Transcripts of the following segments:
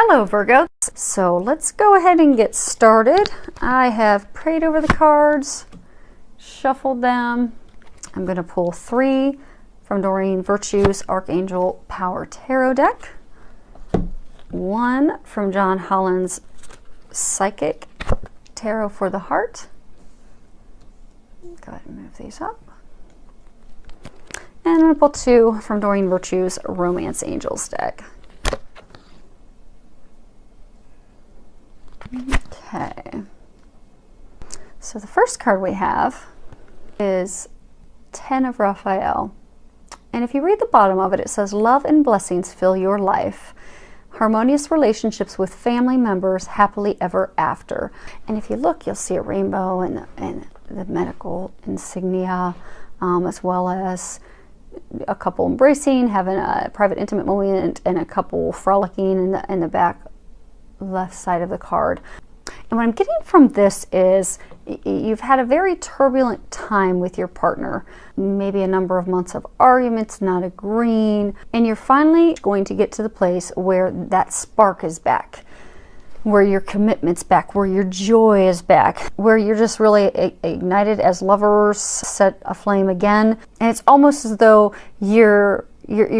Hello Virgo. So let's go ahead and get started. I have prayed over the cards, shuffled them. I'm going to pull 3 from Doreen Virtue's Archangel Power Tarot deck, 1 from John Holland's Psychic Tarot for the Heart. Go ahead and move these up. And I'm going to pull 2 from Doreen Virtue's Romance Angels deck. Okay, so the first card we have is 10 of Raphael. And if you read the bottom of it, it says, love and blessings fill your life. Harmonious relationships with family members, happily ever after. And if you look, you'll see a rainbow and the medical insignia, as well as a couple embracing, having a private intimate moment, and a couple frolicking in the back left side of the card. And what I'm getting from this is you've had a very turbulent time with your partner, maybe a number of months of arguments, not agreeing, and you're finally going to get to the place where that spark is back, where your commitment's back, where your joy is back, where you're just really ignited as lovers, set aflame again. And it's almost as though you're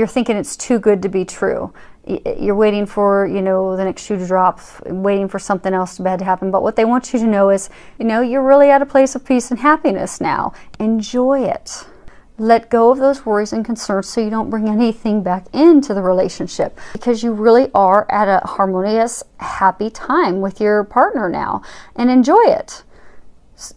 thinking it's too good to be true. You're waiting for, the next shoe to drop, waiting for something else bad to happen. But what they want you to know is, you're really at a place of peace and happiness now. Enjoy it. Let go of those worries and concerns so you don't bring anything back into the relationship, because you really are at a harmonious, happy time with your partner now, and enjoy it.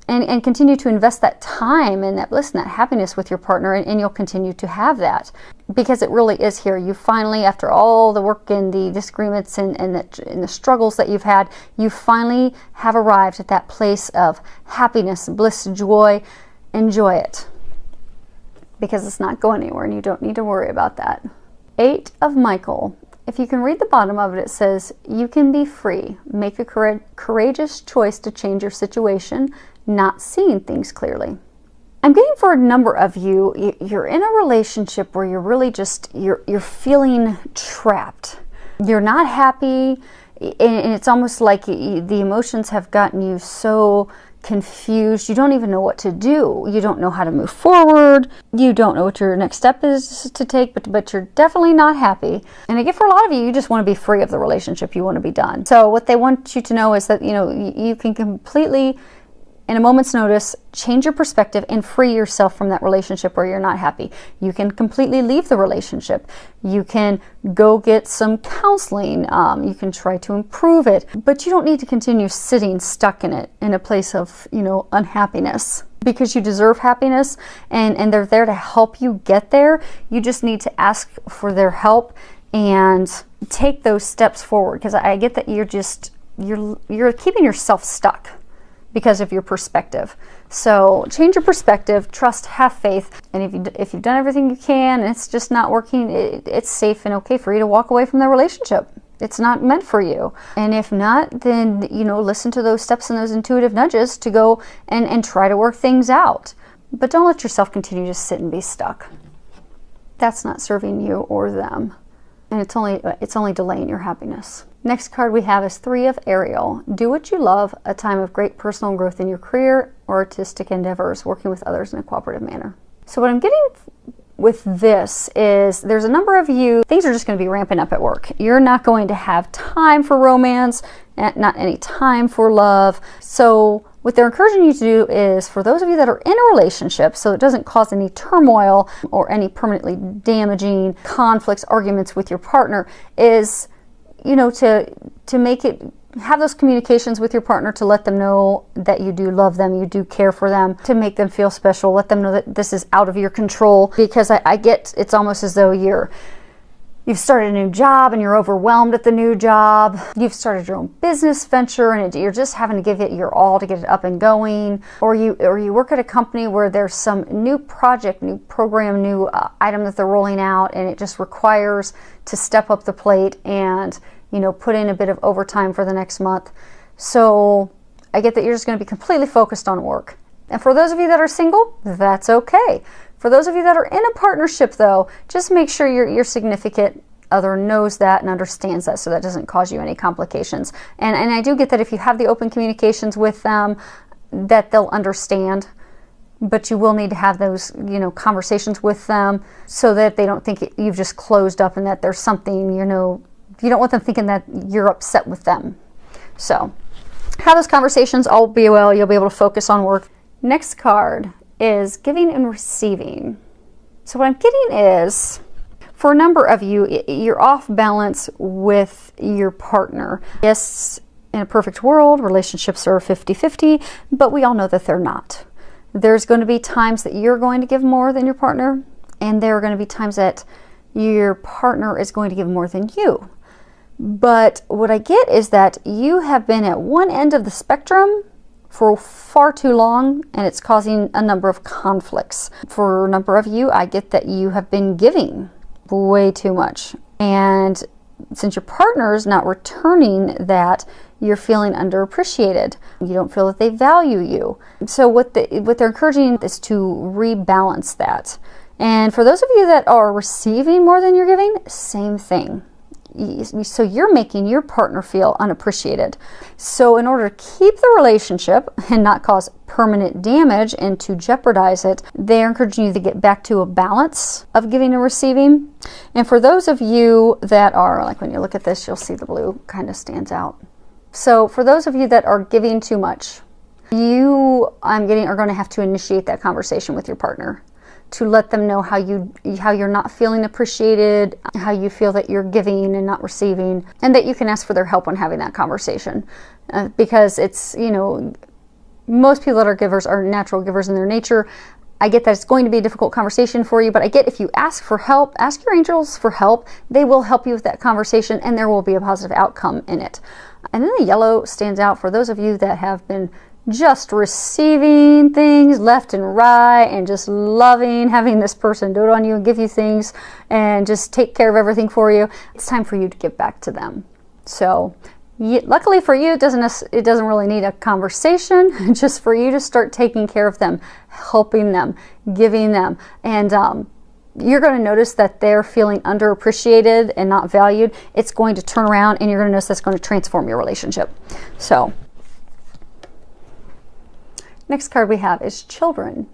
And continue to invest that time and that bliss and that happiness with your partner, and you'll continue to have that, because it really is here. You finally, after all the work and the disagreements and the struggles that you've had, you finally have arrived at that place of happiness, bliss, joy. Enjoy it, because it's not going anywhere and you don't need to worry about that. 8 of Michael. If you can read the bottom of it, it says, you can be free. Make a courageous choice to change your situation, not seeing things clearly. I'm getting for a number of you, you're in a relationship where you're really just, you're feeling trapped. You're not happy, and it's almost like the emotions have gotten you so confused. You don't even know what to do. You don't know how to move forward. You don't know what your next step is to take, but you're definitely not happy. And I get for a lot of you, you just want to be free of the relationship. You want to be done. So what they want you to know is that, you can completely, in a moment's notice, change your perspective and free yourself from that relationship where you're not happy. You can completely leave the relationship. You can go get some counseling. You can try to improve it, but you don't need to continue sitting stuck in it, in a place of, unhappiness, because you deserve happiness, and they're there to help you get there. You just need to ask for their help and take those steps forward, because I get that you're keeping yourself stuck because of your perspective. So change your perspective, trust, have faith, and if you've done everything you can and it's just not working, it's safe and okay for you to walk away from the relationship. It's not meant for you. And if not, then listen to those steps and those intuitive nudges to go and try to work things out. But don't let yourself continue to sit and be stuck. That's not serving you or them, and it's only delaying your happiness. Next card we have is 3 of Ariel. Do what you love, a time of great personal growth in your career or artistic endeavors, working with others in a cooperative manner. So what I'm getting with this is there's a number of you, things are just going to be ramping up at work. You're not going to have time for romance, not any time for love. So what they're encouraging you to do is, for those of you that are in a relationship, so it doesn't cause any turmoil or any permanently damaging conflicts, arguments with your partner, is to make it, have those communications with your partner to let them know that you do love them, you do care for them, to make them feel special, let them know that this is out of your control. Because I get, it's almost as though you've started a new job and you're overwhelmed at the new job. You've started your own business venture and you're just having to give it your all to get it up and going. Or you work at a company where there's some new project, new program, new item that they're rolling out, and it just requires to step up the plate and put in a bit of overtime for the next month. So I get that you're just going to be completely focused on work. And for those of you that are single, that's okay. For those of you that are in a partnership, though, just make sure your significant other knows that and understands that, so that doesn't cause you any complications. And I do get that if you have the open communications with them, that they'll understand, but you will need to have those, you know, conversations with them so that they don't think you've just closed up and that there's something, you know, you don't want them thinking that you're upset with them. So have those conversations, all be well, you'll be able to focus on work. Next card is giving and receiving. So what I'm getting is, for a number of you, you're off balance with your partner. Yes, in a perfect world, relationships are 50-50, but we all know that they're not. There's going to be times that you're going to give more than your partner, and there are going to be times that your partner is going to give more than you. But what I get is that you have been at one end of the spectrum for far too long, and it's causing a number of conflicts. For a number of you, I get that you have been giving way too much. And since your partner is not returning that, you're feeling underappreciated. You don't feel that they value you. So what they're encouraging is to rebalance that. And for those of you that are receiving more than you're giving, same thing. So you're making your partner feel unappreciated. So in order to keep the relationship and not cause permanent damage and to jeopardize it, they're encouraging you to get back to a balance of giving and receiving. And for those of you that are, like when you look at this, you'll see the blue kind of stands out. So for those of you that are giving too much, are going to have to initiate that conversation with your partner to let them know how you're not feeling appreciated, how you feel that you're giving and not receiving, and that you can ask for their help when having that conversation. Because it's, you know, most people that are givers are natural givers in their nature. I get that it's going to be a difficult conversation for you, but I get if you ask for help, ask your angels for help, they will help you with that conversation and there will be a positive outcome in it. And then the yellow stands out for those of you that have been just receiving things left and right and just loving having this person do it on you and give you things and just take care of everything for you. It's time for you to give back to them. So luckily for you, it doesn't really need a conversation, just for you to start taking care of them, helping them, giving them. And you're going to notice that they're feeling underappreciated and not valued. It's going to turn around and you're going to notice that's going to transform your relationship. So next card we have is children.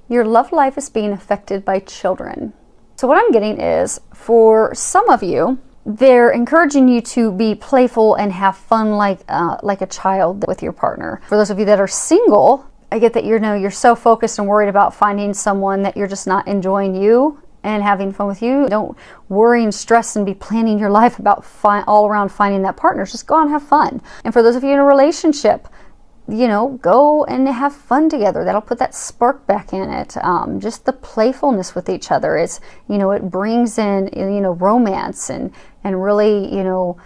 Your love life is being affected by children. So what I'm getting is, for some of you, they're encouraging you to be playful and have fun like a child with your partner. For those of you that are single, I get that you're so focused and worried about finding someone that you're just not enjoying you and having fun with you. Don't worry and stress and be planning your life about all around finding that partner. Just go out and have fun. And for those of you in a relationship, you know, go and have fun together. That'll put that spark back in it. Just the playfulness with each other. It's, you know, it brings in, you know, romance and really, you know,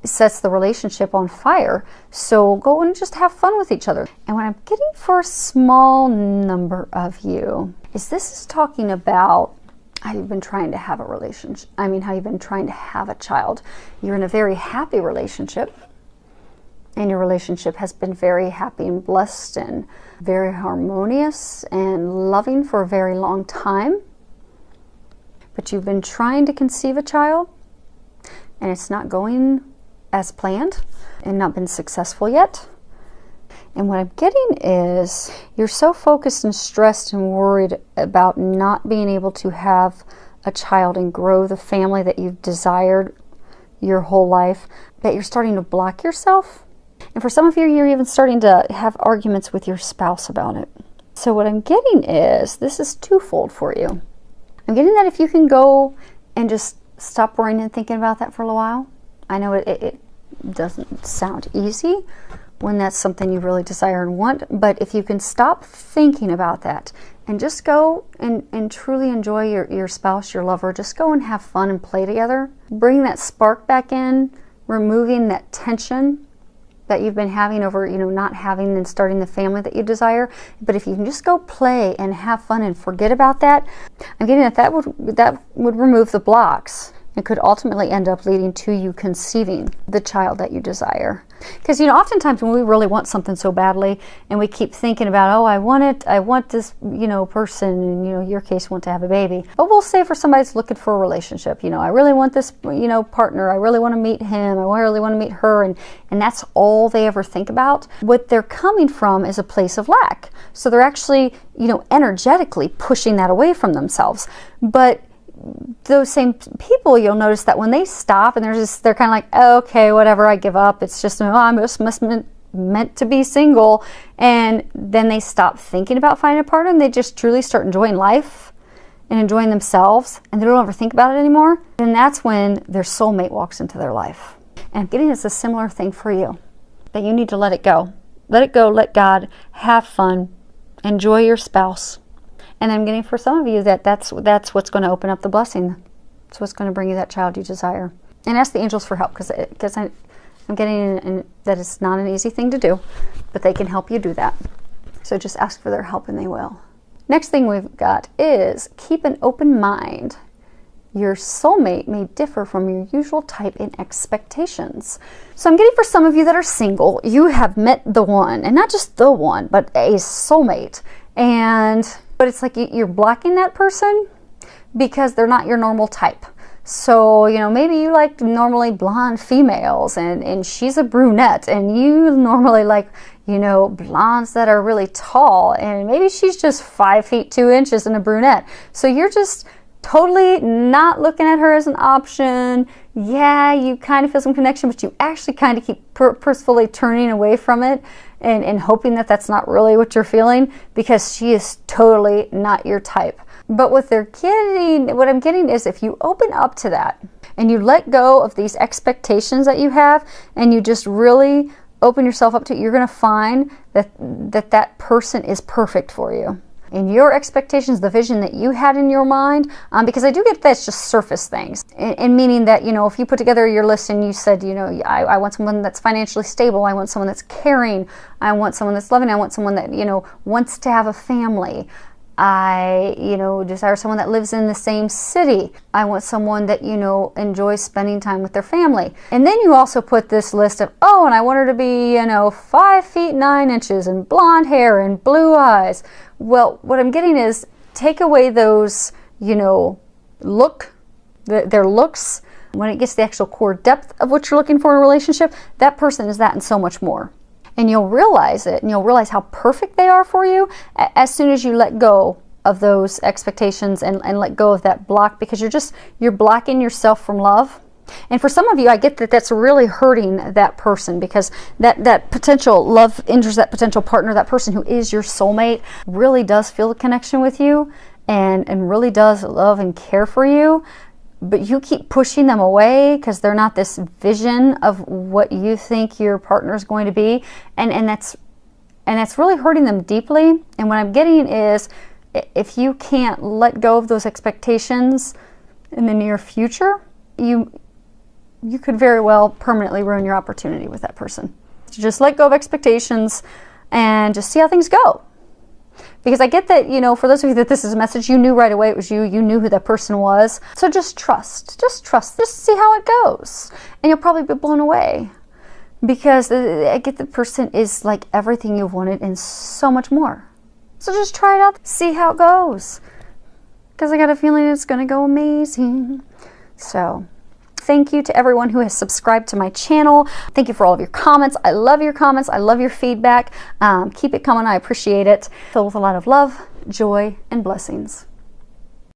sets the relationship on fire. So go and just have fun with each other. And what I'm getting for a small number of you is, this is talking about how you've been trying to have a relationship. I mean, how you've been trying to have a child. You're in a very happy relationship. And your relationship has been very happy and blessed and very harmonious and loving for a very long time. But you've been trying to conceive a child and it's not going as planned and not been successful yet. And what I'm getting is, you're so focused and stressed and worried about not being able to have a child and grow the family that you've desired your whole life, that you're starting to block yourself. And for some of you, you're even starting to have arguments with your spouse about it. So what I'm getting is, this is twofold for you. I'm getting that if you can go and just stop worrying and thinking about that for a little while. I know it doesn't sound easy when that's something you really desire and want, but if you can stop thinking about that and just go and truly enjoy your spouse, your lover, just go and have fun and play together. Bring that spark back in, removing that tension that you've been having over, you know, not having and starting the family that you desire. But if you can just go play and have fun and forget about that, I'm getting that would remove the blocks It could ultimately end up leading to you conceiving the child that you desire. Because, you know, oftentimes when we really want something so badly and we keep thinking about, oh, I want this, you know, person, and, you know, your case, want to have a baby. But we'll say for somebody that's looking for a relationship, you know, I really want this, you know, partner. I really want to meet him. I really want to meet her. And that's all they ever think about. What they're coming from is a place of lack. So they're actually, you know, energetically pushing that away from themselves. But those same people, you'll notice that when they stop and they're kind of like, oh, okay, whatever, I give up. It's just, oh, I'm just meant to be single. And then they stop thinking about finding a partner and they just truly start enjoying life and enjoying themselves, and they don't ever think about it anymore. And that's when their soulmate walks into their life. And I'm getting it's a similar thing for you, that you need to let it go. Let it go, let God, have fun, enjoy your spouse. And I'm getting for some of you that's what's going to open up the blessing. It's what's going to bring you that child you desire. And ask the angels for help, because I'm getting that it's not an easy thing to do, but they can help you do that. So just ask for their help and they will. Next thing we've got is keep an open mind. Your soulmate may differ from your usual type in expectations. So I'm getting for some of you that are single, you have met the one, and not just the one, but a soulmate. But it's like you're blocking that person because they're not your normal type. So, you know, maybe you like normally blonde females and she's a brunette, and you normally like, you know, blondes that are really tall, and maybe she's just 5 feet 2 inches and a brunette. So you're just totally not looking at her as an option. Yeah, you kind of feel some connection, but you actually kind of keep purposefully turning away from it and hoping that that's not really what you're feeling, because she is totally not your type. But what I'm getting is, if you open up to that and you let go of these expectations that you have and you just really open yourself up to it, you're going to find that person is perfect for you. And your expectations, the vision that you had in your mind, because I do get that's just surface things. And meaning that, you know, if you put together your list and you said, you know, I want someone that's financially stable, I want someone that's caring, I want someone that's loving, I want someone that, you know, wants to have a family, I, you know, desire someone that lives in the same city, I want someone that, you know, enjoys spending time with their family. And then you also put this list of, oh, and I want her to be, you know, 5 feet 9 inches and blonde hair and blue eyes. Well, what I'm getting is, take away those, you know, their looks. When it gets to the actual core depth of what you're looking for in a relationship, that person is that and so much more. And you'll realize it, and you'll realize how perfect they are for you as soon as you let go of those expectations and let go of that block, because you're blocking yourself from love. And for some of you, I get that's really hurting that person, because that potential love interest, that potential partner, that person who is your soulmate, really does feel a connection with you and really does love and care for you. But you keep pushing them away because they're not this vision of what you think your partner is going to be. And that's really hurting them deeply. And what I'm getting is, if you can't let go of those expectations in the near future, you could very well permanently ruin your opportunity with that person. So just let go of expectations and just see how things go. Because I get that, you know, for those of you that this is a message, you knew right away it was you knew who that person was. So just trust, just see how it goes. And you'll probably be blown away, because I get the person is like everything you've wanted and so much more. So just try it out, see how it goes. Because I got a feeling it's going to go amazing. So thank you to everyone who has subscribed to my channel. Thank you for all of your comments. I love your comments. I love your feedback. Keep it coming. I appreciate it. Filled with a lot of love, joy, and blessings.